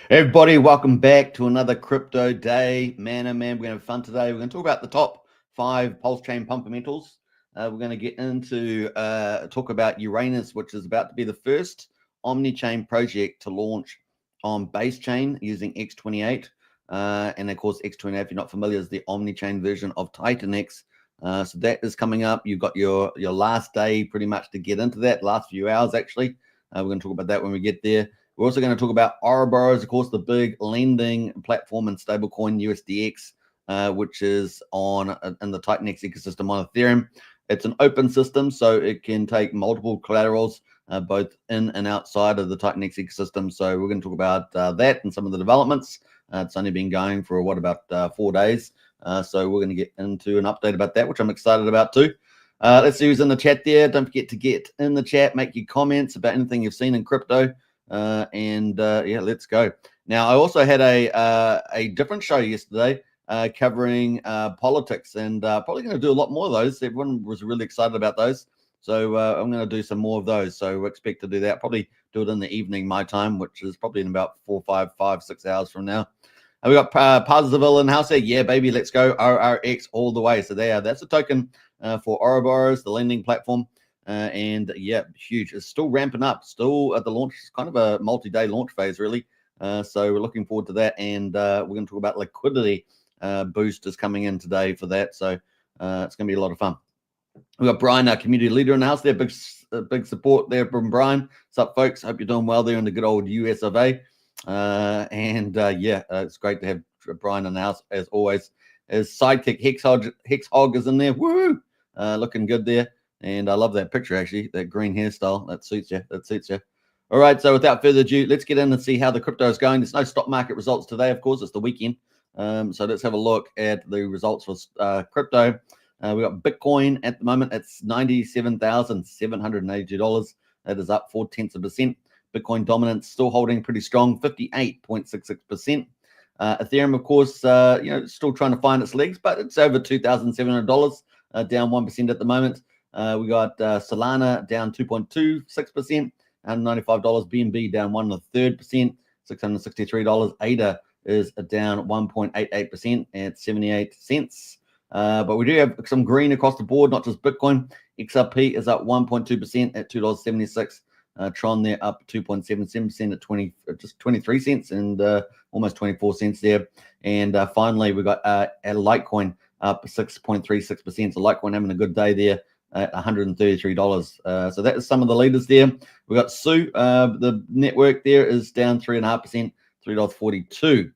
Everybody, welcome back to another crypto day. Man, oh man, we're going to have fun today. We're going to talk about the top 5 Pulsechain Pumpamentals. We're going to get into talk about Uranus, which is about to be the first omni-chain project to launch on base chain using X28. And of course, X28, if you're not familiar, is the omni-chain version of Titanx. So that is coming up. You've got your last day pretty much to get into that, last few hours actually. We're going to talk about that when we get there. We're also going to talk about Ouroboros, of course, the big lending platform and stablecoin USDX, which is on in the Titanx ecosystem on Ethereum. It's an open system, so it can take multiple collaterals, both in and outside of the Titanx ecosystem. So we're going to talk about that and some of the developments. It's only been going for about 4 days. So we're going to get into an update about that, which I'm excited about too. Let's see who's in the chat there. Don't forget to get in the chat, make your comments about anything you've seen in crypto. Yeah, let's go. Now, I also had a different show yesterday covering politics, and probably going to do a lot more of those. Everyone was really excited about those, so I'm going to do some more of those. So we expect to do that. Probably do it in the evening, my time, which is probably in about 6 hours from now. And we got Parsiville in house there. Yeah, baby, let's go. RRX all the way. So that's a token for Ouroboros, the lending platform. And yeah, huge. It's still ramping up, still at the launch. It's kind of a multi-day launch phase, really. So we're looking forward to that. And we're going to talk about liquidity boost is coming in today for that. So it's going to be a lot of fun. We've got Brian, our community leader in the house there. Big support there from Brian. What's up, folks? Hope you're doing well there in the good old US of A. Yeah, it's great to have Brian in the house, as always. His sidekick, Hexhog is in there. Woo! Looking good there. And I love that picture, actually, that green hairstyle. That suits you. That suits you. All right, so without further ado, let's get in and see how the crypto is going. There's no stock market results today, of course. It's the weekend. So let's have a look at the results for crypto. We got Bitcoin at the moment. It's $97,782. That is up 0.4%. Bitcoin dominance still holding pretty strong, 58.66%. Ethereum, of course, still trying to find its legs, but it's over $2,700, down 1% at the moment. We got Solana down 2.26%, and $95. BNB down 1.33%, $663. ADA is down 1.88% at 78 cents. But we do have some green across the board, not just Bitcoin. XRP is up 1.2% at $2.76. Tron there up 2.77% at just 23 cents and almost 24 cents there. And finally, we got a Litecoin up 6.36%. So Litecoin having a good day there at $133. So that is some of the leaders there. We got Su. The network there is down 3.5%, $3.42.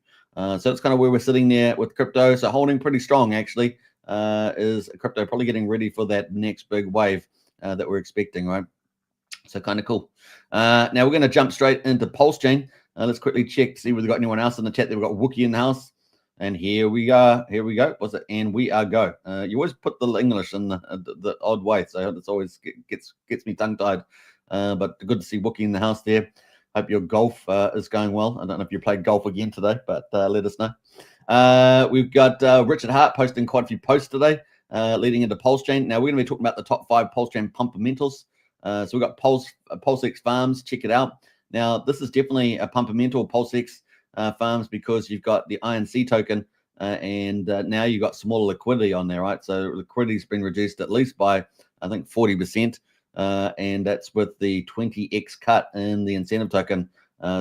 So it's kind of where we're sitting there with crypto. So holding pretty strong, actually, is crypto probably getting ready for that next big wave that we're expecting, right? So kind of cool. Now we're going to jump straight into Pulsechain. Let's quickly check to see if we've got anyone else in the chat. We've got Wookie in the house. And here we go. Here we go. What's it? And we are go. You always put the English in the odd way, so it's always gets me tongue tied. But good to see Wookie in the house there. Hope your golf is going well. I don't know if you played golf again today, but let us know. We've got Richard Hart posting quite a few posts today, leading into Pulsechain. Now we're going to be talking about the top 5 Pulsechain Pumpamentals. So we've got Pulsex Farms. Check it out. Now this is definitely a Pumpamental Pulsex farms because you've got the INC token and now you've got smaller liquidity on there, right? So liquidity's been reduced at least by, I think, 40%, and that's with the 20x cut in the incentive token.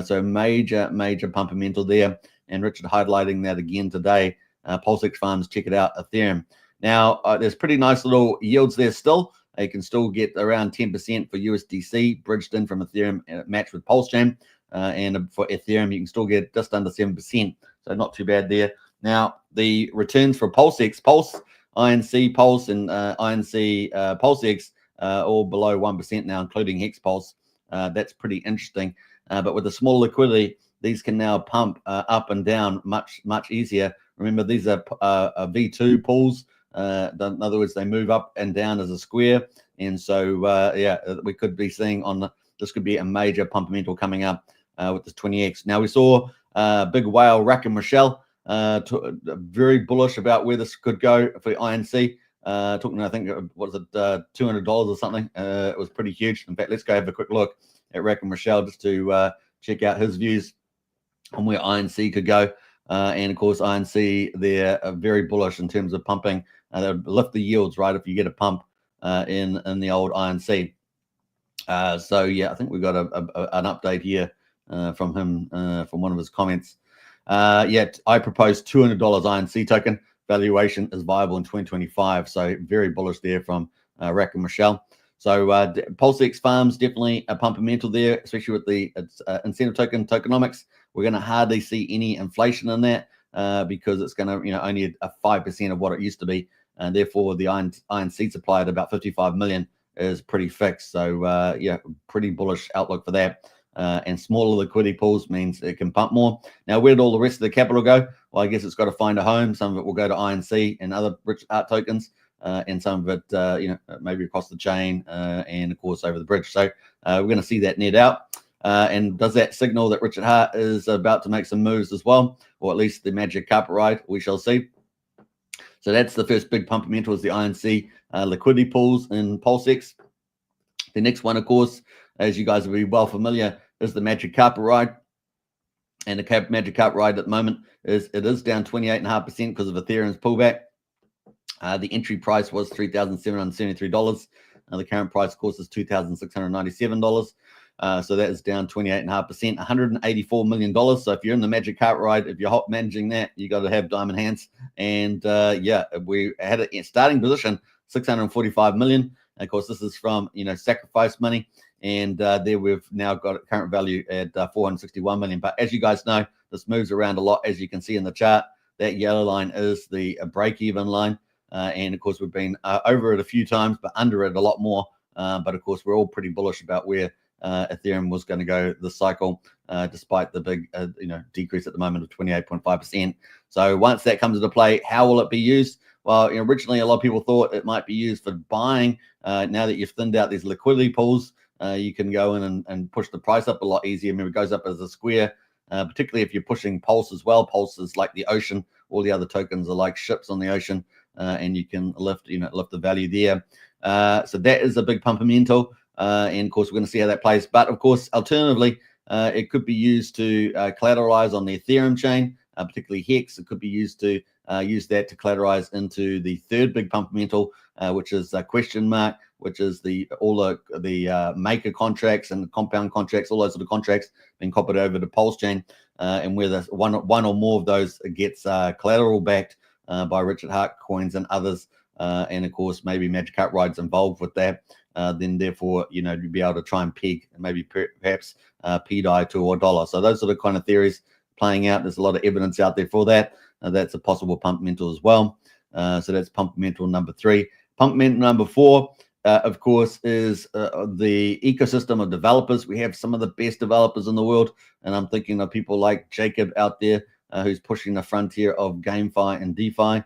So major Pumpamental there, and Richard highlighting that again today. Pulsex Farms, check it out, Ethereum. Now there's pretty nice little yields there still. You can still get around 10% for USDC bridged in from Ethereum matched with Pulsechain. And for Ethereum, you can still get just under 7%. So not too bad there. Now, the returns for Pulsex, Pulse, INC, Pulse, and INC Pulsex all below 1% now, including Hex Pulse. That's pretty interesting. But with the small liquidity, these can now pump up and down much easier. Remember, these are V2 pools. In other words, they move up and down as a square. And so, yeah, we could be seeing this could be a major Pumpamental coming up with this 20x. Now, we saw Big Whale, Rack and Michelle, very bullish about where this could go for INC. Talking, I think, what was it, $200 or something. It was pretty huge. In fact, let's go have a quick look at Rack and Michelle just to check out his views on where INC could go. And of course, INC, they're very bullish in terms of pumping. They'll lift the yields, right, if you get a pump in the old INC. So yeah, I think we've got an update here from him, from one of his comments. Yeah, I propose $200 INC token. Valuation is viable in 2025. So very bullish there from Rack and Michelle. So Pulsex Farms, definitely a pumpamental there, especially with the incentive tokenomics. We're going to hardly see any inflation in that because it's going to, only a 5% of what it used to be. And therefore, the INC supply at about 55 million is pretty fixed. So, yeah, pretty bullish outlook for that. And smaller liquidity pools means it can pump more. Now, where did all the rest of the capital go? Well, I guess it's got to find a home. Some of it will go to INC and other rich art tokens. And some of it, maybe across the chain and, of course, over the bridge. So we're going to see that net out. And does that signal that Richard Hart is about to make some moves as well? Or at least the magic carpet ride? We shall see. So that's the first big pumpamental, is the INC liquidity pools in Pulsex. The next one, of course, as you guys will be well familiar, is the magic carpet ride. And the magic carpet ride at the moment is down 28.5% because of Ethereum's pullback. The entry price was $3,773. The current price, of course, is $2,697. So that is down 28.5%, $184 million. So if you're in the magic carpet ride, if you're managing that, you got to have diamond hands. And yeah, we had a starting position, 645 million. And of course, this is from, sacrifice money. And there we've now got a current value at 461 million. But as you guys know, this moves around a lot, as you can see in the chart. That yellow line is the break-even line. And of course, we've been over it a few times, but under it a lot more. But of course, we're all pretty bullish about where Ethereum was going to go this cycle, despite the big, decrease at the moment of 28.5%. So once that comes into play, how will it be used? Well, originally a lot of people thought it might be used for buying. Now that you've thinned out these liquidity pools, you can go in and push the price up a lot easier. I mean, it goes up as a square, particularly if you're pushing Pulse as well. Pulse is like the ocean. All the other tokens are like ships on the ocean, and you can lift the value there. So that is a big pumpamental. And of course, we're going to see how that plays. But of course, alternatively, it could be used to collateralize on the Ethereum chain, particularly Hex. It could be used to use that to collateralize into the third big pumpamental, which is question mark, which is all the maker contracts and the compound contracts, all those sort of contracts being copied over to Pulsechain, and where one or more of those gets collateral backed by Richard Hart coins and others, and of course maybe Magic Carpet Ride's involved with that. Then therefore, you'd be able to try and peg and maybe perhaps PDI to $1. So those are the kind of theories playing out. There's a lot of evidence out there for that. That's a possible pumpamental as well. So that's pumpamental number 3. Pumpamental number 4, of course, is the ecosystem of developers. We have some of the best developers in the world, and I'm thinking of people like Jacob out there, who's pushing the frontier of GameFi and DeFi.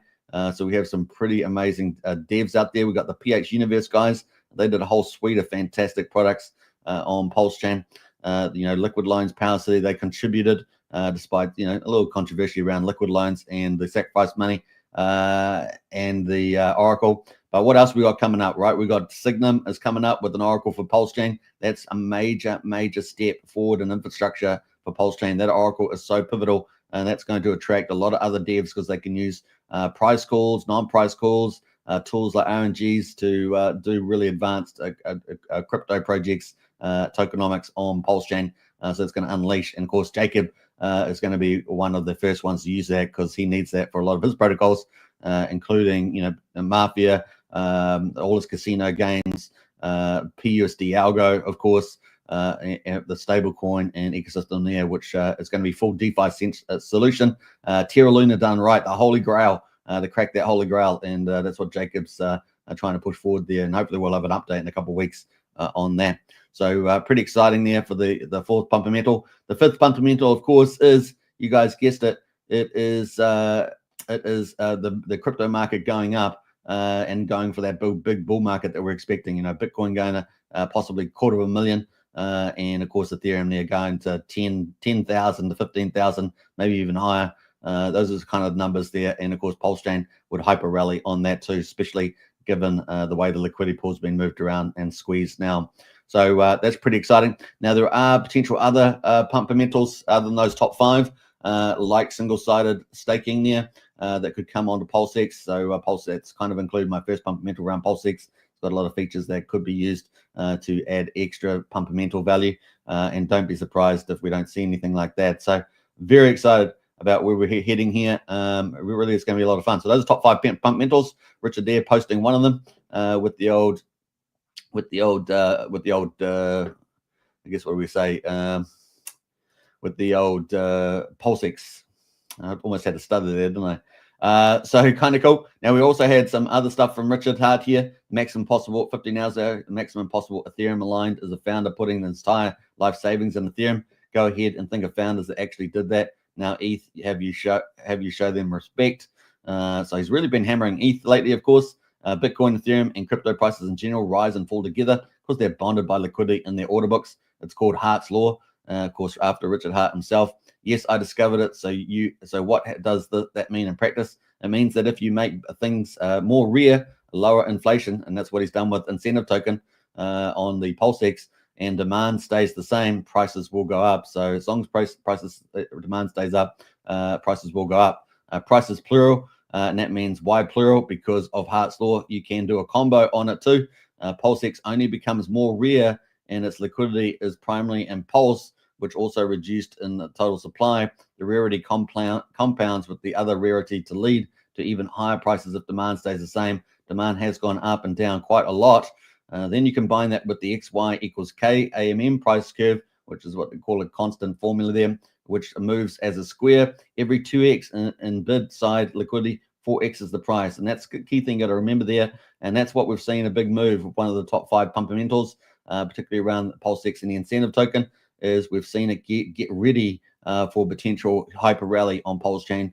So we have some pretty amazing devs out there. We've got the PH Universe guys. They did a whole suite of fantastic products on Pulsechain. Liquid Loans, Power City, they contributed despite, a little controversy around liquid loans and the sacrifice money and the Oracle. But what else we got coming up, right? We got Signum is coming up with an Oracle for Pulsechain. That's a major, major step forward in infrastructure for Pulsechain. That Oracle is so pivotal, and that's going to attract a lot of other devs because they can use price calls, non-price calls, tools like RNGs to do really advanced crypto projects, tokenomics on Pulsechain. So it's going to unleash. And of course, Jacob is going to be one of the first ones to use that because he needs that for a lot of his protocols, including, Mafia, all his casino games, PUSD ALGO, of course, the stablecoin and ecosystem there, which is going to be full DeFi solution. Terra Luna done right, the holy grail. To crack that holy grail, and that's what Jacob's trying to push forward there, and hopefully we'll have an update in a couple of weeks on that. So pretty exciting there for the 4th pumpamental. The 5th pumpamental, of course, is, you guys guessed it, it is the crypto market going up and going for that big bull market that we're expecting. Bitcoin going to possibly 250,000, and of course Ethereum there going to 10,000 to 15,000, maybe even higher. Those are the kind of numbers there. And of course, Pulsechain would hyper rally on that too, especially given the way the liquidity pool's been moved around and squeezed now. So that's pretty exciting. Now, there are potential other Pumpamentals other than those top 5, like single-sided staking there, that could come onto PulseX. So that's kind of included my first Pumpamental around PulseX. It's got a lot of features that could be used to add extra Pumpamental value. And don't be surprised if we don't see anything like that. So very excited about where we're heading here. Really, it's going to be a lot of fun. So those are top 5 Pumpamentals. Richard there posting one of them with the old, I guess what we say, with the old PulseX. I almost had to stutter there, didn't I? So kind of cool. Now we also had some other stuff from Richard Hart here. Maximum possible 15 hours ago. Maximum possible Ethereum aligned as a founder putting his entire life savings in Ethereum. Go ahead and think of founders that actually did that. Now ETH, have you show them respect? So he's really been hammering ETH lately, of course. Bitcoin, Ethereum, and crypto prices in general rise and fall together because they're bonded by liquidity in their order books. It's called Hart's Law, of course, after Richard Hart himself. Yes, I discovered it. So what does that mean in practice? It means that if you make things more rare, lower inflation, and that's what he's done with incentive token on the PulseX, and demand stays the same, prices will go up. So as long as demand stays up, prices will go up. Price is plural, and that means why plural? Because of Hart's Law, you can do a combo on it too. PulseX only becomes more rare, and its liquidity is primarily in Pulse, which also reduced in the total supply. The rarity compounds with the other rarity to lead to even higher prices if demand stays the same. Demand has gone up and down quite a lot. Then you combine that with the XY equals K AMM price curve, which is what they call a constant formula there, which moves as a square. Every 2x in bid side liquidity, 4x is the price. And that's the key thing you got to remember there. And that's what we've seen, a big move with one of the top 5 Pumpamentals, particularly around PulseX and the incentive token, is we've seen it get ready for potential hyper rally on Pulsechain.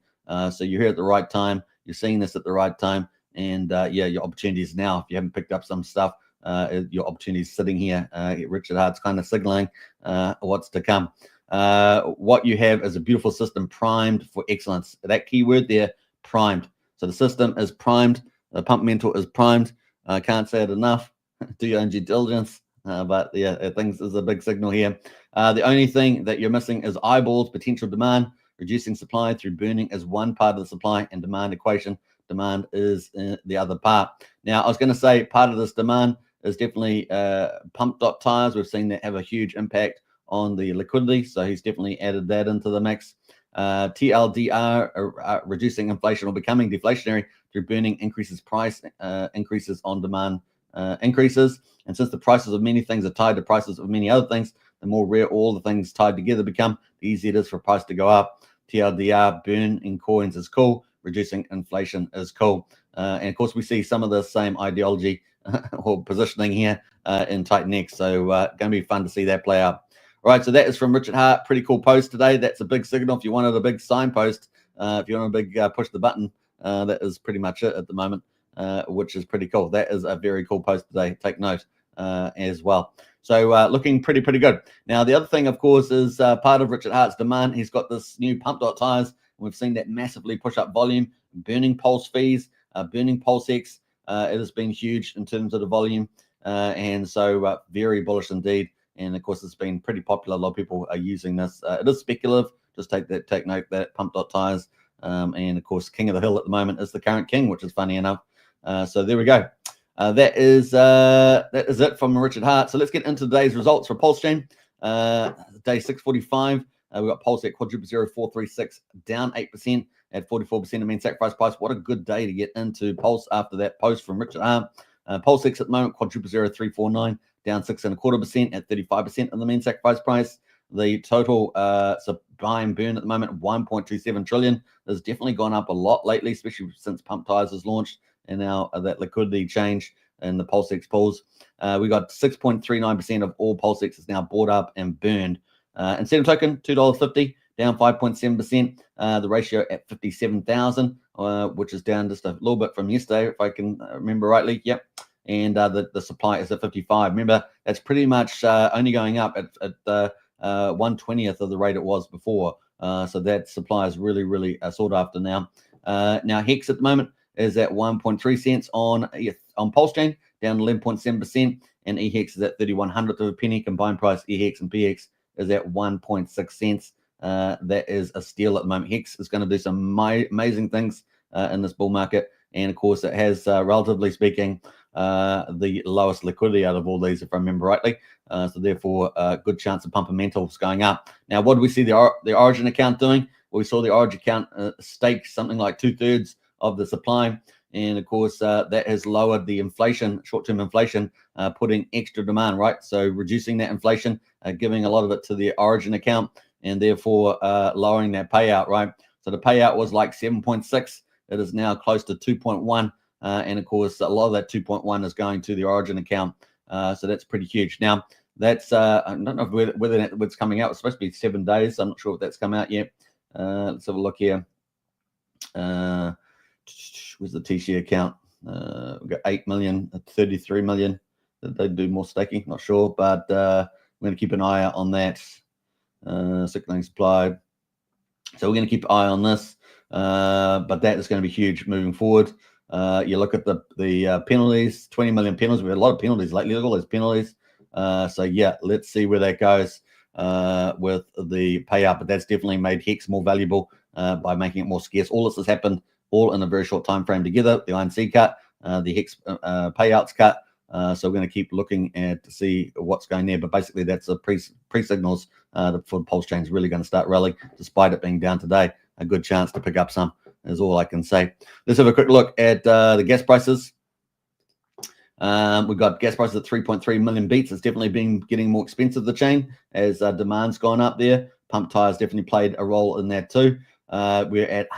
So you're here at the right time. You're seeing this at the right time. And yeah, your opportunity is now. If you haven't picked up some stuff, your opportunity is sitting here. Richard Hart's kind of signaling what's to come. What you have is a beautiful system primed for excellence. That keyword there, primed. So the system is primed. The Pumpamental is primed. I can't say it enough. Do your own due diligence. But yeah, things is a big signal here. The only thing that you're missing is eyeballs, potential demand. Reducing supply through burning is one part of the supply and demand equation. Demand is the other part. Now, I was going to say part of this demand is definitely pump.tires. We've seen that have a huge impact on the liquidity. So he's definitely added that into the mix. TLDR, reducing inflation or becoming deflationary through burning increases price, increases on demand increases. And since the prices of many things are tied to prices of many other things, the more rare all the things tied together become, the easier it is for price to go up. TLDR, burn in coins is cool. Reducing inflation is cool. And of course, we see some of the same ideology or positioning here in Titan X. So going to be fun to see that play out. All right, so that is from Richard Hart. Pretty cool post today. That's a big signal. If you wanted a big signpost, if you want a big push the button, that is pretty much it at the moment, which is pretty cool. That is a very cool post today. Take note as well. So looking pretty good. Now, the other thing, of course, is part of Richard Hart's demand. He's got this new pump.tires. We've seen that massively push up volume, burning Pulse fees, burning PulseX. It has been huge in terms of the volume. And so very bullish indeed. And of course, it's been pretty popular. A lot of people are using this. It is speculative. Just take note that pump.tires. And of course, King of the Hill at the moment is the current king, which is funny enough. So there we go. That is it from Richard Hart. So let's get into today's results for Pulsechain. Day 645. We've got Pulse at quadruple 0436, down 8% at 44% of mean sacrifice price. What a good day to get into Pulse after that post from Richard Hart. Pulsex at the moment, quadruple 0349, down 6.25% at 35% of the mean sacrifice price. The total buy and burn at the moment, 1.27 trillion. Has definitely gone up a lot lately, especially since Pump Tires has launched and now that liquidity change in the Pulsex pools. We got 6.39% of all Pulsex is now bought up and burned. Incentive token, $2.50, down 5.7%. The ratio at 57,000, which is down just a little bit from yesterday, if I can remember rightly. Yep. And the supply is at 55. Remember, that's pretty much only going up at 1/20th of the rate it was before. So that supply is really sought after now. Now Hex at the moment is at 1.3 cents on Pulsechain, down 11.7%, and EHEX is at 31/100th of a penny. Combined price EHEX and PX is at 1.6 cents. That is a steal at the moment. HEX is going to do some amazing things in this bull market, and of course it has, relatively speaking, the lowest liquidity out of all these, if I remember rightly. So therefore, good chance of Pumpamentals going up. Now, what do we see the Origin account doing? Well, we saw the Origin account stake something like 2/3 of the supply, and of course that has lowered the inflation, short-term inflation, putting extra demand, right? So reducing that inflation, giving a lot of it to the Origin account, and therefore lowering that payout, right? So the payout was like 7.6. It is now close to 2.1. And of course, a lot of that 2.1 is going to the Origin account. So that's pretty huge. Now, that's, I don't know whether it's coming out. It's supposed to be 7 days. I'm not sure if that's come out yet. Let's have a look here. Where's the TC account? We've got 8 million, 33 million. Did they do more staking? Not sure, but we're going to keep an eye out on that. Signaling supply. So we're going to keep an eye on this, but that is going to be huge moving forward. You look at the penalties, 20 million penalties. We had a lot of penalties lately. Look at all those penalties. So yeah, let's see where that goes with the payout. But that's definitely made HEX more valuable by making it more scarce. All this has happened all in a very short time frame together. The INC cut, the HEX payouts cut. So we're going to keep looking at to see what's going there. But basically, that's a pre-signals for Pulsechain is really going to start rallying, despite it being down today. A good chance to pick up some is all I can say. Let's have a quick look at the gas prices. We've got gas prices at 3.3 million beats. It's definitely been getting more expensive, the chain, as demand's gone up there. Pump tires definitely played a role in that too. We're at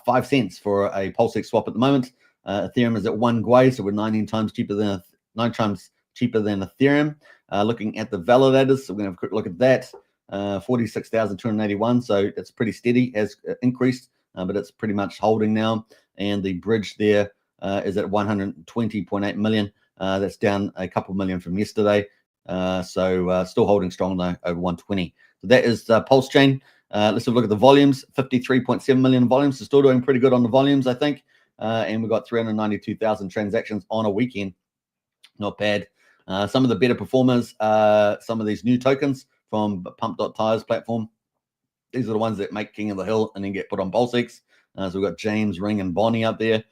5 cents for a Pulsechain swap at the moment. Ethereum is at 1 Gwei, so we're 9 times cheaper than Ethereum. Looking at the validators, so we're going to have a quick look at that. 46,281, so it's pretty steady, has increased, but it's pretty much holding now. And the bridge there is at 120.8 million. That's down a couple million from yesterday. So still holding strong though, over 120. So that is Pulsechain. Let's have a look at the volumes. 53.7 million volumes. So still doing pretty good on the volumes, I think. And we've got 392,000 transactions on a weekend. Not bad. Some of the better performers, some of these new tokens from Pump.Tires platform. These are the ones that make King of the Hill and then get put on Pulsex. So we've got James, Ring, and Bonnie up there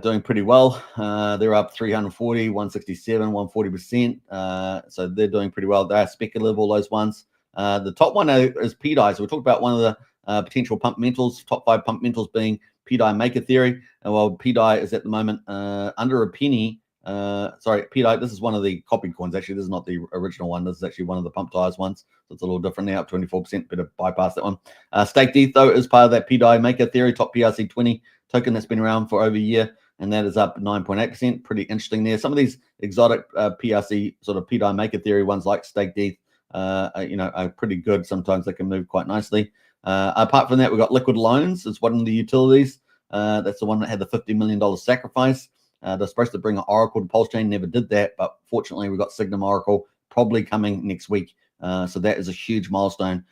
doing pretty well. They're up 340, 167, 140%. So they're doing pretty well. They're speculative, all those ones. The top one is PDI. So we talked about one of the potential Pumpamentals, top 5 Pumpamentals being PDI Maker Theory. And while PDI is at the moment under a penny. Sorry, PDI, this is one of the copied coins. Actually, this is not the original one. This is actually one of the Pump Tires ones. So it's a little different now, up 24%. Better bypass that one. Staked ETH, though, is part of that PDI Maker Theory, top PRC20 token that's been around for over a year. And that is up 9.8%. Pretty interesting there. Some of these exotic PRC sort of PDI Maker Theory ones like Staked ETH, are pretty good. Sometimes they can move quite nicely. Apart from that, we've got Liquid Loans. It's one of the utilities. That's the one that had the $50 million sacrifice. They're supposed to bring an Oracle to Pulsechain, never did that, but fortunately we've got Signum Oracle probably coming next week. So that is a huge milestone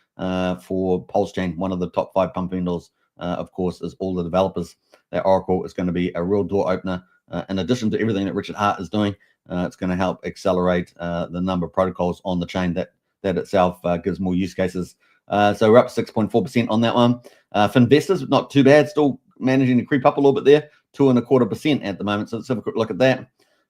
for Pulsechain. One of the top 5 Pumpamentals, of course, is all the developers. That Oracle is going to be a real door opener. In addition to everything that Richard Hart is doing, it's going to help accelerate the number of protocols on the chain. That itself gives more use cases. So we're up 6.4% on that one. For investors, not too bad. Still managing to creep up a little bit there. 2.25% at the moment. So let's have a quick look at that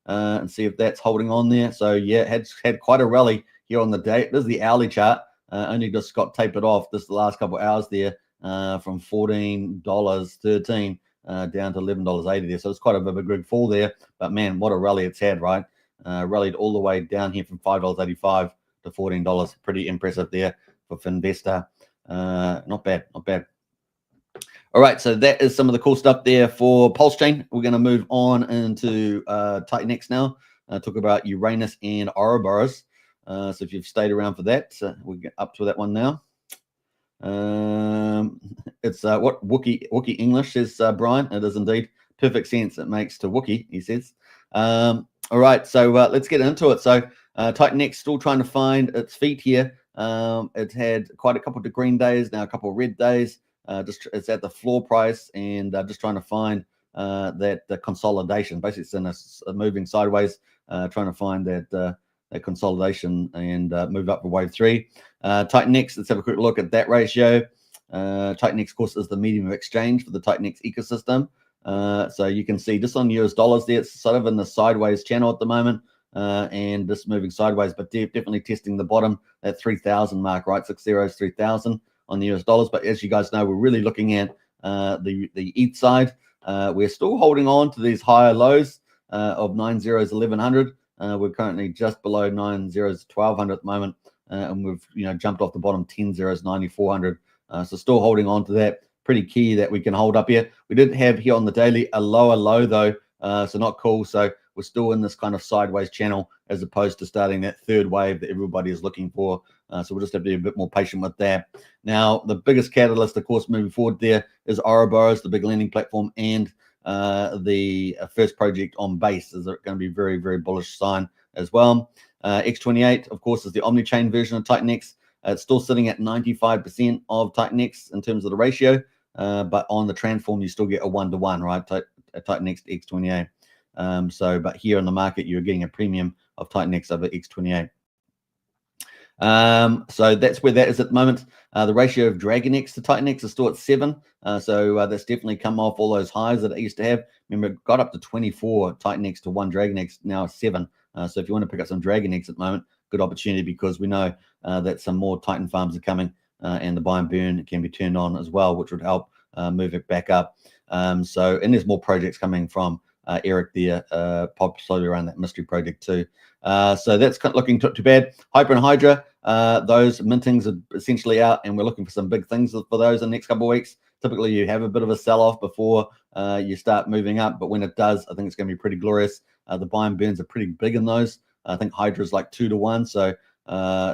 and see if that's holding on there. So yeah, had quite a rally here on the day. This is the hourly chart. Only just got tapered off this the last couple of hours there from $14.13 down to $11.80 there. So it's quite a big fall there. But man, what a rally it's had, right? Rallied all the way down here from $5.85 to $14. Pretty impressive there for Finvestor. Not bad, not bad. All right, so that is some of the cool stuff there for Pulsechain. We're going to move on into Titanx now. Talk about Uranus and Ouroboros. So if you've stayed around for that, we'll get up to that one now. It's what Wookie English says, Brian. It is indeed perfect sense. It makes to Wookie, he says. All right, so let's get into it. So Titanx still trying to find its feet here. It's had quite a couple of green days, now a couple of red days. It's at the floor price and just trying to find that consolidation. Basically, it's in a moving sideways, trying to find that consolidation and move up for wave 3. Titanx, let's have a quick look at that ratio. Titanx, of course, is the medium of exchange for the Titanx ecosystem. So you can see just on US dollars there, it's sort of in the sideways channel at the moment, and just moving sideways, but definitely testing the bottom at 3,000 mark, right? 60s, 3,000 on the US dollars. But as you guys know, we're really looking at the ETH side. We're still holding on to these higher lows of 90s, 1100. We're currently just below 90s, 1200 at the moment, and we've jumped off the bottom 10s, 9400. So still holding on to that. Pretty key that we can hold up here. We did have here on the daily a lower low though, so not cool. So we're still in this kind of sideways channel as opposed to starting that third wave that everybody is looking for. So we'll just have to be a bit more patient with that. Now, the biggest catalyst, of course, moving forward there is Ouroboros, the big lending platform, and the first project on base is going to be very, very bullish sign as well. X28, of course, is the omni-chain version of Titanx. It's still sitting at 95% of Titanx in terms of the ratio, but on the transform, you still get a 1-to-1, right? Titanx to X28. But here in the market, you're getting a premium of Titanx over X28. So that's where that is at the moment. The ratio of DragonX to Titanx is still at 7. So that's definitely come off all those highs that it used to have. Remember, it got up to 24 Titanx to 1 DragonX, now 7. So if you want to pick up some DragonX at the moment, good opportunity, because we know that some more Titan farms are coming, and the buy and burn can be turned on as well, which would help move it back up. And there's more projects coming from Eric there, slowly around that mystery project too. So that's looking too bad. Hyper and Hydra, those mintings are essentially out, and we're looking for some big things for those in the next couple of weeks. Typically, you have a bit of a sell-off before you start moving up, but when it does, I think it's going to be pretty glorious. The buy and burns are pretty big in those. I think Hydra is like 2-to-1, so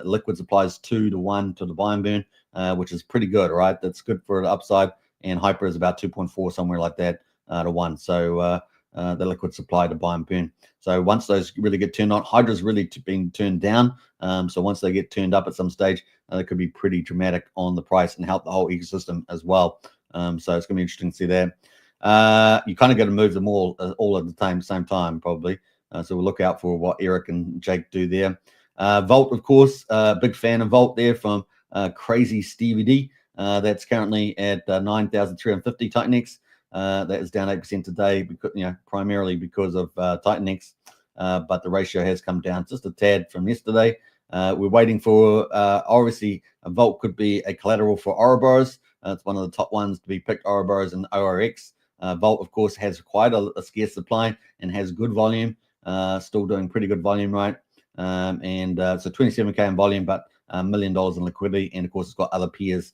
liquid supplies 2-to-1 to the buy and burn, which is pretty good, right? That's good for the upside, and Hyper is about 2.4, somewhere like that, to 1. So the liquid supply to buy and burn. So once those really get turned on, Hydra's really being turned down. So once they get turned up at some stage, they could be pretty dramatic on the price and help the whole ecosystem as well. So it's going to be interesting to see that. You kind of got to move them all at the same time, probably. So we'll look out for what Eric and Jake do there. Volt, of course, big fan of Volt there from Crazy Stevie D. That's currently at 9,350 Titanx. That is down 8% today, because primarily because of Titanx, but the ratio has come down just a tad from yesterday. We're waiting for obviously a Volt could be a collateral for Ouroboros. It's one of the top ones to be picked, Ouroboros and ORX. Volt, of course, has quite a scarce supply and has good volume. Still doing pretty good volume, right? So 27K in volume, but $1 million in liquidity, and of course it's got other peers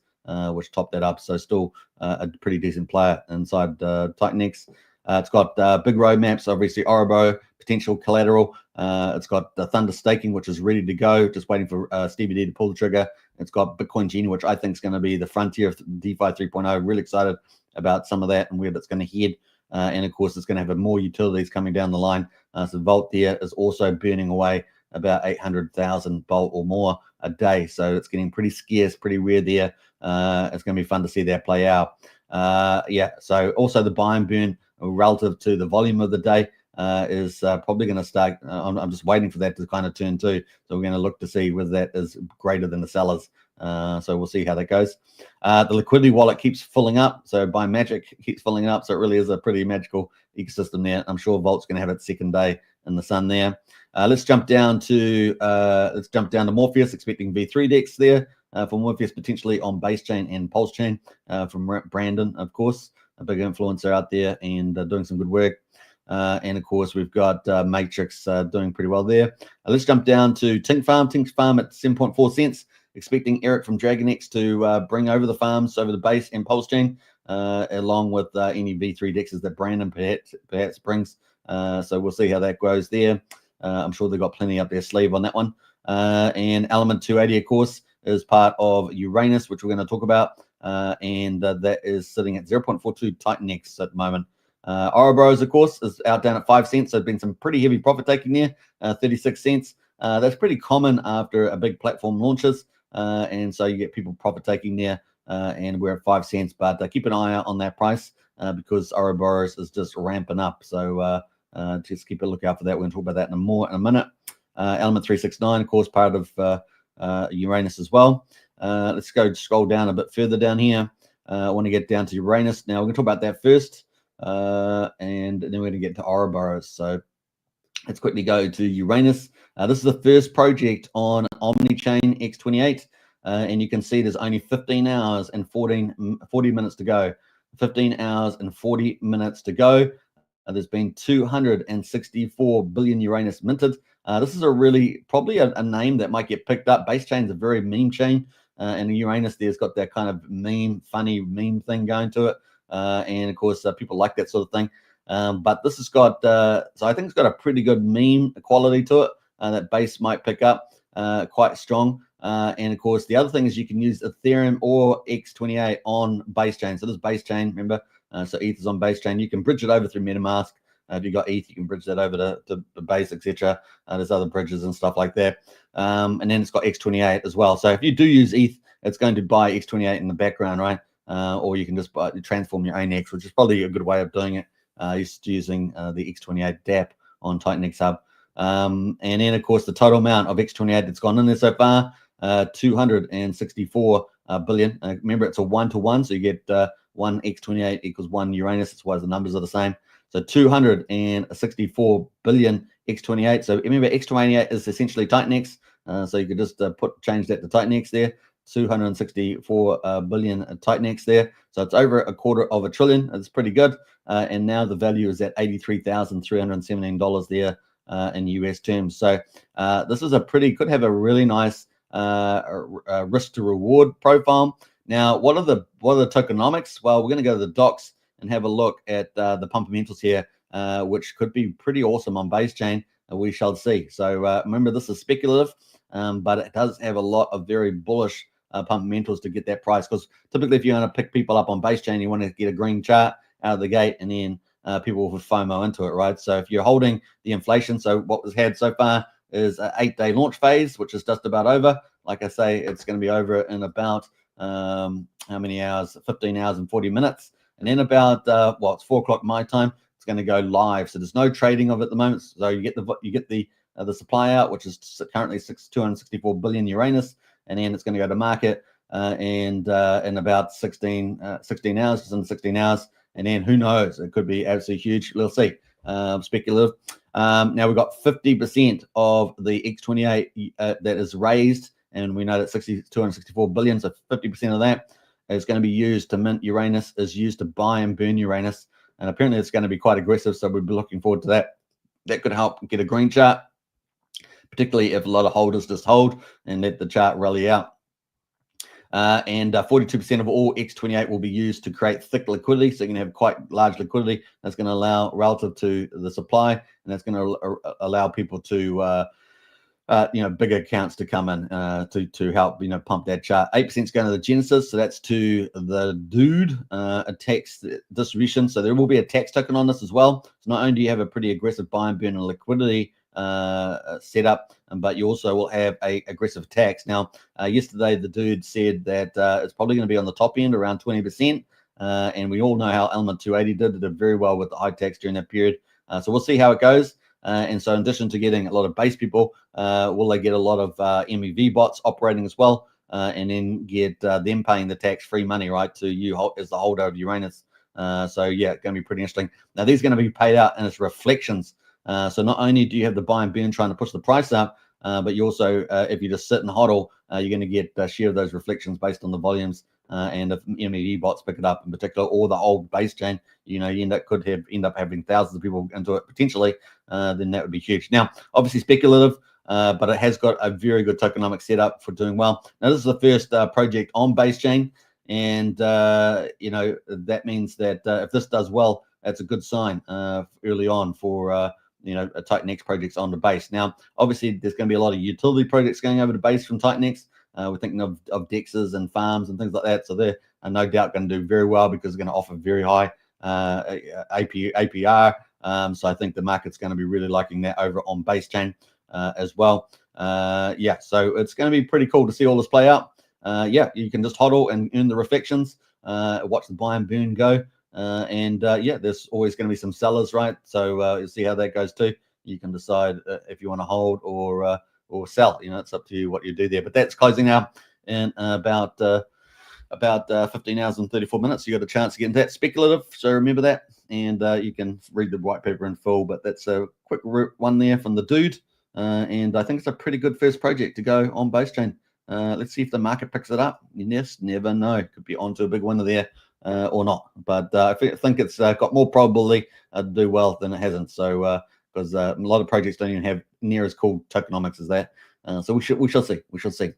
which top that up. So still a pretty decent player inside Titanx. It's got big roadmaps, obviously Ouroboros, potential collateral. It's got the Thunder staking, which is ready to go, just waiting for Stevie D to pull the trigger. It's got Bitcoin Genie, which I think is going to be the frontier of DeFi 3.0. Really excited about some of that and where that's going to head. And of course, it's going to have more utilities coming down the line. So Volt there is also burning away about 800,000 Volt or more a day. So it's getting pretty scarce, pretty rare there. It's going to be fun to see that play out. So also the buy and burn relative to the volume of the day is probably going to start. I'm just waiting for that to kind of turn too. So we're going to look to see whether that is greater than the sellers. So we'll see how that goes. The liquidity wallet keeps filling up. So by magic keeps filling up. So it really is a pretty magical ecosystem there. I'm sure Volt's going to have its second day in the sun there. Let's jump down to Morpheus, expecting V3 decks there for Morpheus, potentially on base chain and Pulsechain from Brandon, of course, a big influencer out there and doing some good work. And of course, we've got Matrix doing pretty well there. Let's jump down to Tink Farm. Tink Farm at 7.4 cents. Expecting Eric from DragonX to bring over the farms over the base and Pulsechain, along with any V3 dexes that Brandon perhaps brings. So we'll see how that goes there. I'm sure they've got plenty up their sleeve on that one. And Element 280, of course, is part of Uranus, which we're going to talk about. And that is sitting at 0.42 Titanx at the moment. Ouroboros, of course, is out down at 5 cents. So there's been some pretty heavy profit taking there, 36 cents. That's pretty common after a big platform launches. And so you get people profit taking there and we're at 5 cents. But keep an eye out on that price because Ouroboros is just ramping up. So just keep a lookout for that. We're going to talk about that in a minute. Element 369, of course, part of Uranus as well. Let's go scroll down a bit further down here. I want to get down to Uranus. Now, we're going to talk about that first, and then we're going to get to Ouroboros. So let's quickly go to Uranus. This is the first project on OmniChain X28, and you can see there's only 15 hours and 40 minutes to go. 15 hours and 40 minutes to go. There's been 264 billion Uranus minted. This is probably a name that might get picked up. Base chain's a very meme chain, and Uranus there's got that kind of funny meme thing going to it. And of course, people like that sort of thing. But this has got, so I think it's got a pretty good meme quality to it that Base might pick up quite strong. And of course, the other thing is you can use Ethereum or X28 on Base chain. So this is Base chain, remember? So ETH is on Base chain. You can bridge it over through MetaMask. If you've got ETH, you can bridge that over to Base, etc. There's other bridges and stuff like that. And then it's got X28 as well. So if you do use ETH, it's going to buy X28 in the background, right? Or you can just transform your own X, which is probably a good way of doing it. Using the X28 DApp on TitanX Hub. And then, of course, the total amount of X28 that's gone in there so far, 264 billion. Remember, it's a 1-to-1, so you get 1 X28 equals 1 Uranus. That's why the numbers are the same. So 264 billion X28. So remember, X28 is essentially TitanX. So you could just change that to TitanX there. 264 billion TitanX there. So it's over $250 billion. It's pretty good. And now the value is at $83,317 there in US terms. So this is could have a really nice risk to reward profile. Now, what are the tokenomics? Well, we're going to go to the docs and have a look at the Pumpamentals here, which could be pretty awesome on Base chain. We shall see. So remember, this is speculative, but it does have a lot of very bullish Pumpamentals to get that price. Because typically, if you want to pick people up on Base chain, you want to get a green chart out of the gate, and then people will FOMO into it, right? So if you're holding the inflation, so what was had so far is an 8-day launch phase, which is just about over. Like I say, it's going to be over in about how many hours? 15 hours and 40 minutes. And then about it's 4 o'clock my time. It's going to go live. So there's no trading of it at the moment. So you get the supply out, which is currently 264 billion Uranus, and then it's going to go to market and in about 16 hours, just in 16 hours. And then who knows? It could be absolutely huge. We'll see. Speculative. Now we've got 50% of the X28 that is raised, and we know that 264 billion, so 50% of that is going to be used to mint Uranus, is used to buy and burn Uranus. And apparently it's going to be quite aggressive, so we'll be looking forward to that. That could help get a green chart, particularly if a lot of holders just hold and let the chart rally out. And 42% of all X28 will be used to create thick liquidity. So you're going to have quite large liquidity. That's going to allow, relative to the supply, and that's going to allow people to, bigger accounts to come in to help, pump that chart. 8% is going to the Genesis. So that's to the dude, a tax distribution. So there will be a tax token on this as well. So not only do you have a pretty aggressive buy and burn and liquidity setup, but you also will have a aggressive tax. Now, yesterday the dude said that it's probably going to be on the top end, around 20%, and we all know how Element 280 did very well with the high tax during that period. So we'll see how it goes. And so in addition to getting a lot of base people, will they get a lot of MEV bots operating as well, and then get them paying the tax-free money, right, to you as the holder of Uranus. So yeah, it's going to be pretty interesting. Now, these are going to be paid out in its reflections. So not only do you have the buy and burn trying to push the price up, but you also, if you just sit and hodl, you're going to get a share of those reflections based on the volumes. And if MEV bots pick it up in particular, or the whole base chain, you end up having thousands of people into it potentially, then that would be huge. Now, obviously speculative, but it has got a very good tokenomic setup for doing well. Now, this is the first project on base chain, and that means that if this does well, that's a good sign early on for a TitanX projects on the base. Now, obviously, there's going to be a lot of utility projects going over to base from TitanX. We're thinking of dexes and farms and things like that. So they're no doubt going to do very well because they're going to offer very high APR. So I think the market's going to be really liking that over on base chain as well. So it's going to be pretty cool to see all this play out. yeah, you can just hodl and earn the reflections, watch the buy and burn go. Yeah, there's always going to be some sellers, right? So you'll see how that goes too. You can decide if you want to hold or sell. It's up to you what you do there. But that's closing out in about 15 hours and 34 minutes. You got a chance to get into that speculative, so remember that, and you can read the white paper in full. But that's a quick one there from the dude, and I think it's a pretty good first project to go on Pulsechain. Let's see if the market picks it up. You just never know. Could be onto a big winner there or not. But I think it's got more probability to do well than it hasn't. So because a lot of projects don't even have near as cool tokenomics as that. So we shall see. We shall see.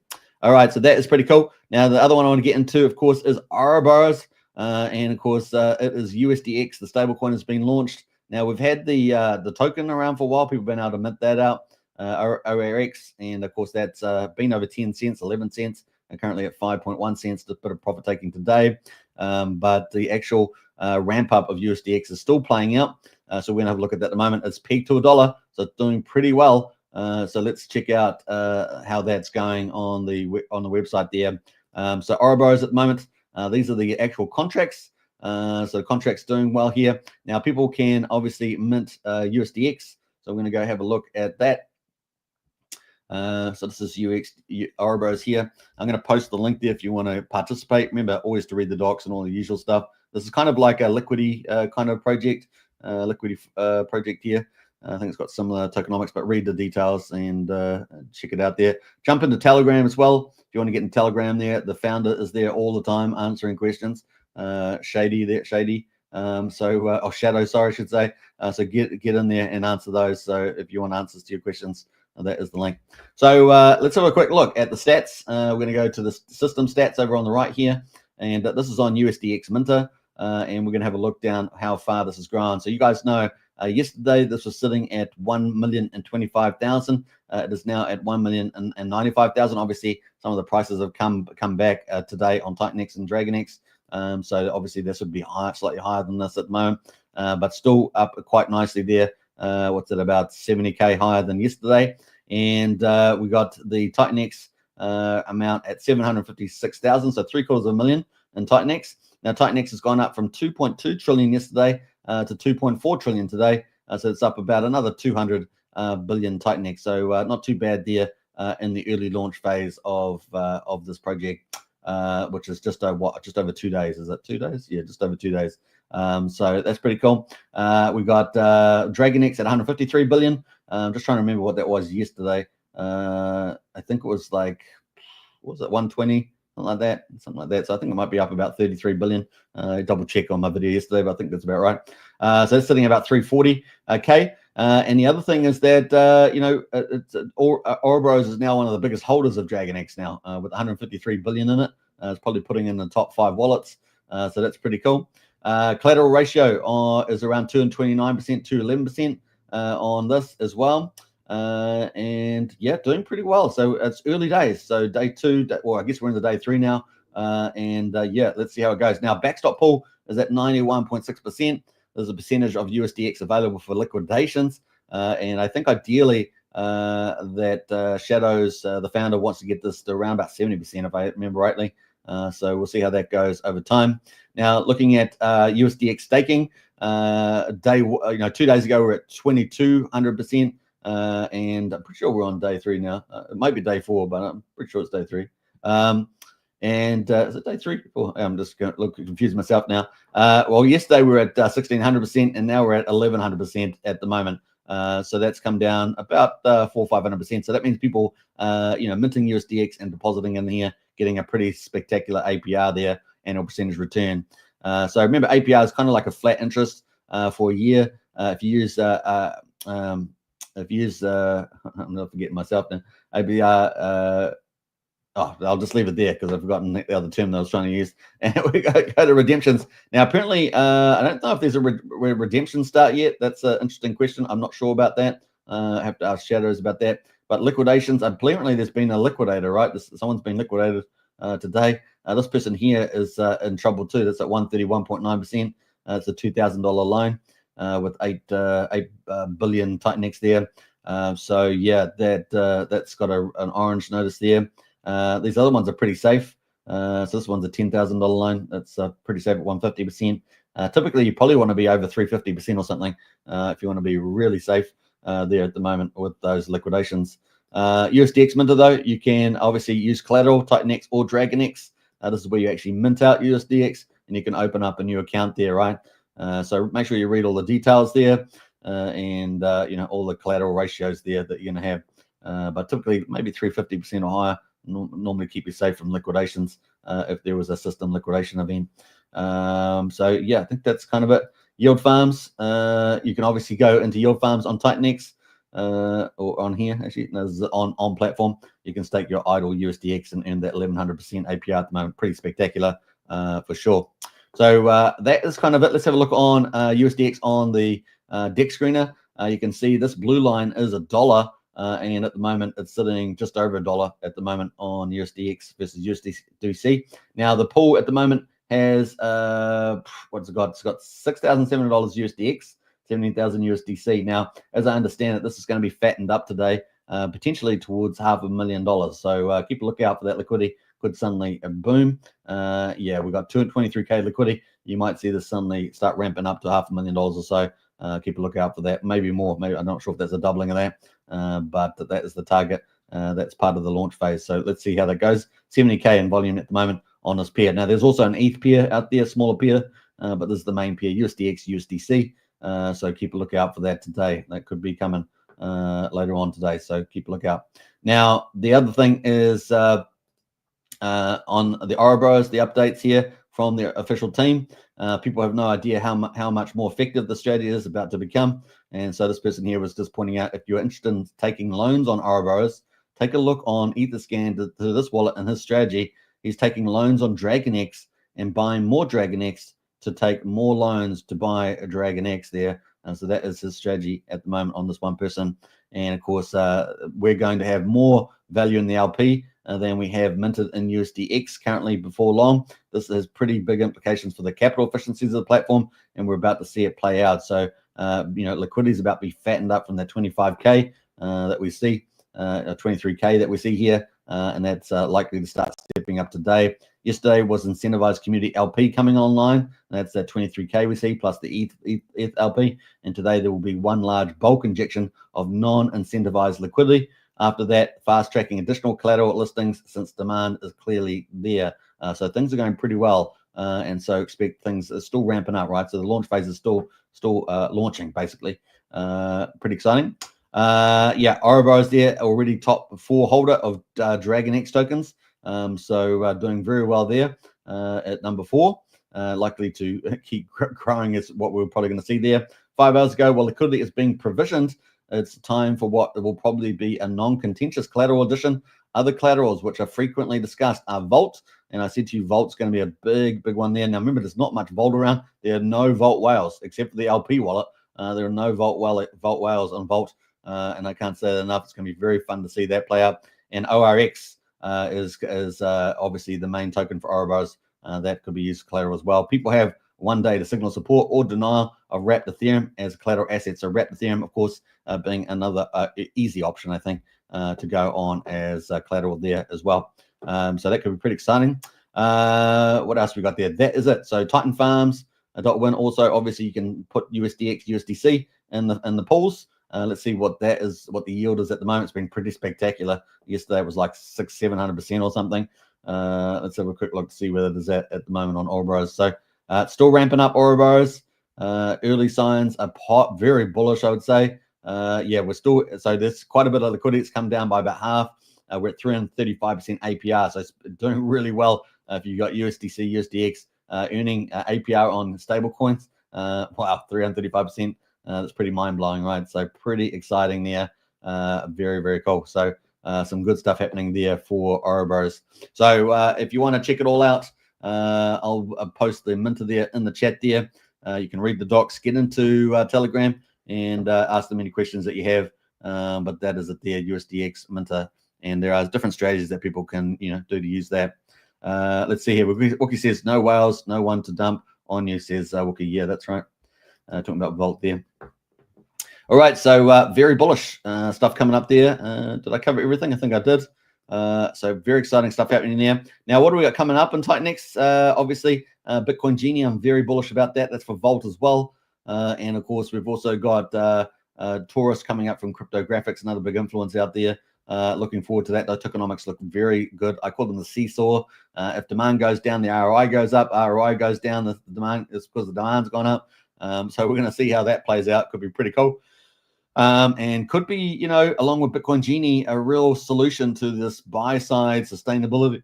All right, so that is pretty cool. Now, the other one I want to get into, of course, is Ouroboros. And, of course, it is USDX. The stablecoin has been launched. Now, we've had the token around for a while. People have been able to mint that out, ORX. And, of course, that's been over 10 cents, 11 cents, and currently at 5.1 cents. Just a bit of profit taking today. But the actual ramp up of USDX is still playing out. So we're going to have a look at that at the moment. It's peaked to $1, so it's doing pretty well. So let's check out how that's going on the website there. So Ouroboros at the moment, these are the actual contracts. So contracts doing well here. Now people can obviously mint USDX. So we're going to go have a look at that. So this is Ouroboros here. I'm going to post the link there if you want to participate. Remember always to read the docs and all the usual stuff. This is kind of like a Liquidity kind of project, project here. I think it's got similar tokenomics, but read the details and check it out there. Jump into Telegram as well. If you want to get in Telegram there, the founder is there all the time answering questions. Shady there, Shady. Or Shadow, sorry, I should say. So get in there and answer those. So if you want answers to your questions, that is the link. So let's have a quick look at the stats. We're going to go to the system stats over on the right here. And this is on USDX Minter. And we're going to have a look down how far this has grown. So you guys know, yesterday, this was sitting at 1,025,000. It is now at 1,095,000. Obviously, some of the prices have come back today on Titanx and DragonX. So obviously, this would be slightly higher than this at the moment, but still up quite nicely there. What's it, about 70K higher than yesterday? And we got the Titanx amount at 756,000, so $750,000 in Titanx. Now, Titanx has gone up from 2.2 trillion yesterday to 2.4 trillion today. So it's up about another 200 billion Titanx. So not too bad there in the early launch phase of this project, which is just over 2 days. Is it 2 days? Yeah, just over 2 days. So that's pretty cool. We got DragonX at 153 billion. I'm just trying to remember what that was yesterday. I think it was like, what was it, 120? Something like that. So I think it might be up about 33 billion. Double check on my video yesterday, but I think that's about right. So it's sitting at about 340K. And the other thing is that Ouroboros is now one of the biggest holders of DragonX now, with 153 billion in it. It's probably putting in the top 5 wallets. So that's pretty cool. Collateral ratio is around 229% to 11% on this as well. And yeah, doing pretty well. So it's early days. So day 2, well, I guess we're in the day 3 now. Yeah, let's see how it goes. Now, backstop pool is at 91.6%. There's a percentage of USDX available for liquidations. And I think ideally that Shadows, the founder, wants to get this to around about 70%, if I remember rightly. So we'll see how that goes over time. Now, looking at USDX staking, 2 days ago, we're at 2,200%. And I'm pretty sure we're on day 3 now. It might be day 4, but I'm pretty sure it's day 3. Is it day 3? Oh, I'm just going to look confused myself now. Well, yesterday we were at 1,600%, and now we're at 1,100% at the moment. So that's come down about 400 or 500%. So that means people, minting USDX and depositing in here, getting a pretty spectacular APR there, annual percentage return. So remember, APR is kind of like a flat interest for a year. If you use I'm not forgetting myself now. APR. I'll just leave it there because I've forgotten the other term that I was trying to use. And we go to redemptions. Now, apparently, I don't know if there's a redemption start yet. That's an interesting question. I'm not sure about that. I have to ask Shadows about that. But liquidations, apparently there's been a liquidator, right? Someone's been liquidated today. This person here is in trouble too. That's at 131.9%. It's a $2,000 loan with 8 billion Titanx there. So yeah, that's got an orange notice there. These other ones are pretty safe. So this one's a $10,000 loan. That's pretty safe at 150%. Typically, you probably want to be over 350% or something if you want to be really safe there at the moment with those liquidations. USDX Minter, though, you can obviously use collateral, TitanX or DragonX. This is where you actually mint out USDX, and you can open up a new account there, right? So make sure you read all the details there and all the collateral ratios there that you're going to have. But typically, maybe 350% or higher. Normally keep you safe from liquidations if there was a system liquidation event. So yeah, I think that's kind of it. Yield farms, you can obviously go into yield farms on TitanX or on here, actually, on platform. You can stake your idle USDX and earn that 1100% APR at the moment. Pretty spectacular for sure. So that is kind of it. Let's have a look on USDX on the deck screener. You can see this blue line is $1. And at the moment, it's sitting just over $1 at the moment on USDX versus USDC. Now, the pool at the moment has, what's it got? It's got $6,700 USDX, 17,000 USDC. Now, as I understand it, this is going to be fattened up today, potentially towards $500,000. So keep a lookout for that liquidity. Could suddenly boom. Yeah, we've got 223K liquidity. You might see this suddenly start ramping up to $500,000 or so. Keep a lookout for that. Maybe more. Maybe I'm not sure if there's a doubling of that. But that is the target. That's part of the launch phase. So let's see how that goes. 70K in volume at the moment on this pair. Now, there's also an ETH pair out there, smaller pair, but this is the main pair, USDX, USDC. So keep a lookout for that today. That could be coming later on today. So keep a lookout. Now, the other thing is on the Ouroboros, the updates here from their official team. People have no idea how much more effective the strategy is about to become. And so this person here was just pointing out, if you're interested in taking loans on Ouroboros, take a look on Etherscan to this wallet and his strategy. He's taking loans on DragonX and buying more DragonX to take more loans to buy a DragonX there. So that is his strategy at the moment on this one person. And of course, we're going to have more value in the LP than we have minted in USDX currently before long. This has pretty big implications for the capital efficiencies of the platform, and we're about to see it play out. So, liquidity is about to be fattened up from that 25K that we see, 23K that we see here, and that's likely to start stepping up today. Yesterday was incentivized community LP coming online. And that's that 23K we see plus the ETH LP. And today there will be one large bulk injection of non-incentivized liquidity. After that, fast tracking additional collateral listings since demand is clearly there. So things are going pretty well. And so expect things are still ramping up, right? So the launch phase is still launching, basically. Pretty exciting. Yeah, Ouroboros there, already top 4 holder of DragonX tokens. So doing very well there at number 4. Likely to keep growing is what we're probably going to see there. 5 hours ago, while liquidity is being provisioned, it's time for what will probably be a non-contentious collateral addition. Other collaterals which are frequently discussed are Vault, and I said to you, Vault's going to be a big one there. Now, remember, there's not much Vault around. There are no Vault whales except for the LP wallet. There are no Vault whales on Vault, and I can't say that enough. It's going to be very fun to see that play out. And ORX is obviously the main token for Ouroboros. That could be used for collateral as well. People have one day to signal support or denial of wrapped Ethereum as collateral assets. So wrapped Ethereum, of course, being another easy option, I think, to go on as collateral there as well. So that could be pretty exciting. What else we got there? That is it. So Titan Farms, .win. Also, obviously, you can put USDX, USDC in the pools. Let's see what that is, what the yield is at the moment. It's been pretty spectacular. Yesterday it was like 600-700% or something. Let's have a quick look to see where it is at the moment on Ouroboros. So it's still ramping up Ouroboros. Early signs are very bullish, I would say. Yeah, we're still, so there's quite a bit of liquidity. It's come down by about half. We're at 335% APR, so it's doing really well. If you've got USDC, USDX earning APR on stable coins, wow, 335%. That's pretty mind-blowing, right? So pretty exciting there. Very, very cool. So some good stuff happening there for Ouroboros. So if you want to check it all out, I'll post the minter there in the chat there. You can read the docs, get into Telegram, and ask them any questions that you have. But that is it there, USDX minter. And there are different strategies that people can, do to use that. Let's see here. Wookie says, no whales, no one to dump on you, says Wookie. Yeah, that's right. Talking about Vault there. All right, so very bullish stuff coming up there. Did I cover everything? I think I did. So very exciting stuff happening there. Now, what do we got coming up in Titanx? Obviously, Bitcoin Genie. I'm very bullish about that. That's for Vault as well. And of course, we've also got Taurus coming up from Cryptographics, another big influence out there. Looking forward to that. Those tokenomics look very good. I call them the seesaw. If demand goes down, the ROI goes up. ROI goes down, the demand is because the demand's gone up. So we're going to see how that plays out. Could be pretty cool. And could be, you know, along with Bitcoin Genie, a real solution to this buy-side sustainability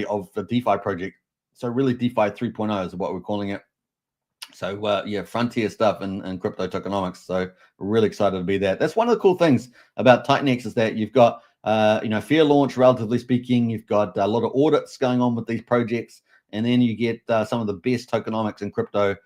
of the DeFi project. So really DeFi 3.0 is what we're calling it. So yeah, frontier stuff and crypto tokenomics. So really excited to be there. That's one of the cool things about Titanx is that you've got, you know, fair launch, relatively speaking. You've got a lot of audits going on with these projects. And then you get some of the best tokenomics in crypto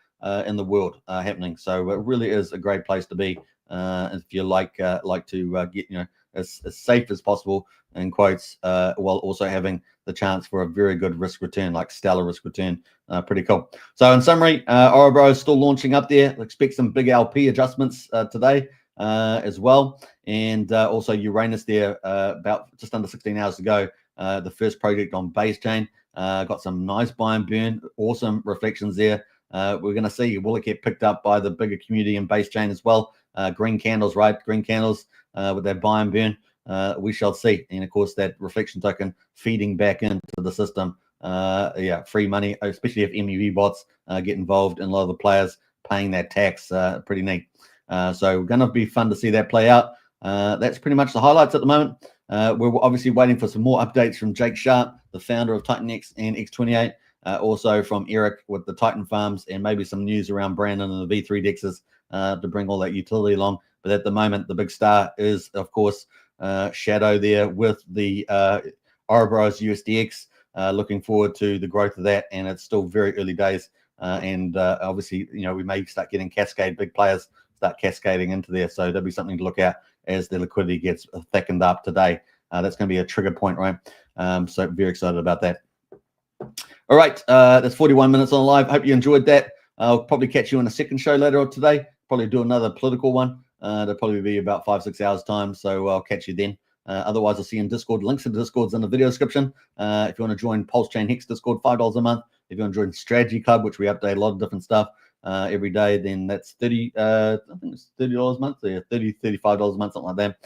in the world happening. So it really is a great place to be if you like to get, you know, as safe as possible in quotes, while also having the chance for a very good risk return, like stellar risk return. Pretty cool. So in summary, Orobro is still launching up there. Expect some big LP adjustments today as well, and also Uranus there about just under 16 hours ago. The first project on Basechain got some nice buy and burn, awesome reflections there. We're going to see, will it get picked up by the bigger community in Basechain as well? Green candles, right? Green candles with that buy and burn. We shall see. And of course, that reflection token feeding back into the system. Yeah, free money, especially if MEV bots get involved and a lot of the players paying that tax. Pretty neat. So going to be fun to see that play out. That's pretty much the highlights at the moment. We're obviously waiting for some more updates from Jake Sharp, the founder of Titanx and X28. Also from Eric with the Titan Farms, and maybe some news around Brandon and the V3 dexes to bring all that utility along. But at the moment, the big star is, of course, Shadow there with the Ouroboros USDX. Looking forward to the growth of that, and it's still very early days. And obviously, you know, we may start getting big players start cascading into there. So there'll be something to look at as the liquidity gets thickened up today. That's going to be a trigger point, right? So very excited about that. All right, that's 41 minutes on live. Hope you enjoyed that. I'll probably catch you on a second show later on today. Probably do another political one. That'll probably be about 5-6 hours time. So I'll catch you then. Otherwise, I'll see you in Discord. Links to the Discord's in the video description. If you want to join Pulsechain Hex Discord, $5 a month. If you want to join Strategy Club, which we update a lot of different stuff every day, then that's $30. I think it's $30 a month. So yeah, $35 a month, something like that.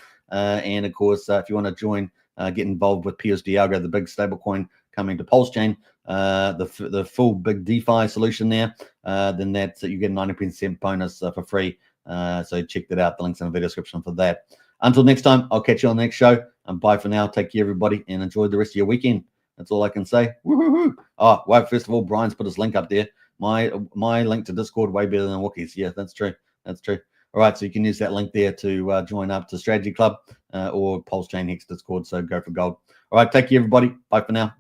And of course, if you want to join, get involved with PUSD ALGO, the big stablecoin coming to Pulsechain, the full big DeFi solution there, then that's you get a 90% bonus for free. So check that out. The link's in the video description for that. Until next time, I'll catch you on the next show. And bye for now. Take care, everybody, and enjoy the rest of your weekend. That's all I can say. Woo-hoo-hoo. Oh, well, first of all, Brian's put his link up there. My link to Discord way better than Wookiees. Yeah, that's true. That's true. All right, so you can use that link there to join up to Strategy Club or Pulsechain Hex Discord. So go for gold. All right, take care, everybody. Bye for now.